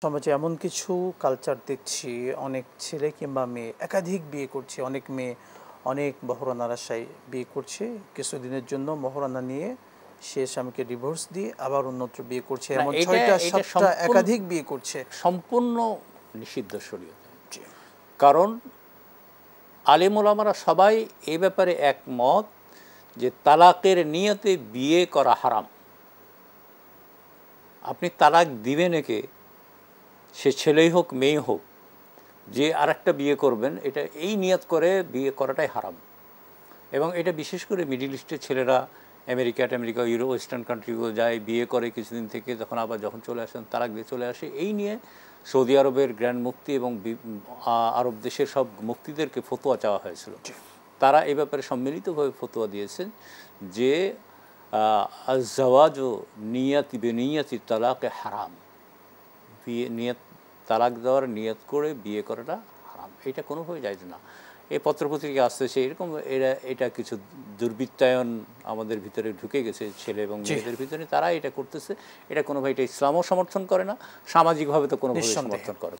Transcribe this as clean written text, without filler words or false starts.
সমাজে এমন কিছু কালচার দেখছি, অনেক ছেলে কিংবা মেয়ে একাধিক বিয়ে করছে, অনেক মেয়ে অনেক মহরানার আশায় বিয়ে করছে, কিছুদিনের জন্য মহরানা নিয়ে সে স্বামীকে ডিভোর্স দিয়ে আবার অন্যত্র বিয়ে করছে, না, এমন এটা ৬টা এটা ৭টা একাধিক বিয়ে করছে। সম্পূর্ণ নিষিদ্ধ শরীয়তে। জি। কারণ আলেম ওলামারা সবাই এই ব্যাপারে একমত যে তালাকের নিয়তে বিয়ে করা হারাম। আপনি তালাক দিবেন একে, সে ছেলেই হোক মেয়ে হোক, যে আরেকটা বিয়ে করবেন এটা এই নিয়ত করে বিয়ে করাটাই হারাম। এবং এটা বিশেষ করে মিডল ইস্টের ছেলেরা আমেরিকা ইউরো ওয়েস্টার্ন কান্ট্রিগুলো যায়, বিয়ে করে কিছুদিন থেকে যখন চলে আসেন তালাক দিয়ে চলে আসে। এই নিয়ে সৌদি আরবের গ্র্যান্ড মুফতি এবং আরব দেশের সব মুফতিদেরকে ফতোয়া চাওয়া হয়েছিল। তারা এই ব্যাপারে সম্মিলিতভাবে ফতোয়া দিয়েছেন যে আজ-জাওয়াজু নিয়াতি বেনিয়াতি তালাকে হারাম, বিয়ে নিয়ত, তালাক দেওয়ার নিয়ত করে বিয়ে করাটা হারাম, এটা কোনোভাবে জায়েজ না। এই পত্রপত্রিকা আসতেছে এরকম, এটা কিছু দুর্বৃত্তায়ন আমাদের ভিতরে ঢুকে গেছে ছেলে এবং মেয়েদের ভিতরে, তারা এটা করতেছে। এটা কোনোভাবে, এটা ইসলামও সমর্থন করে না, সামাজিকভাবে তো কোনোভাবে সমর্থন করে।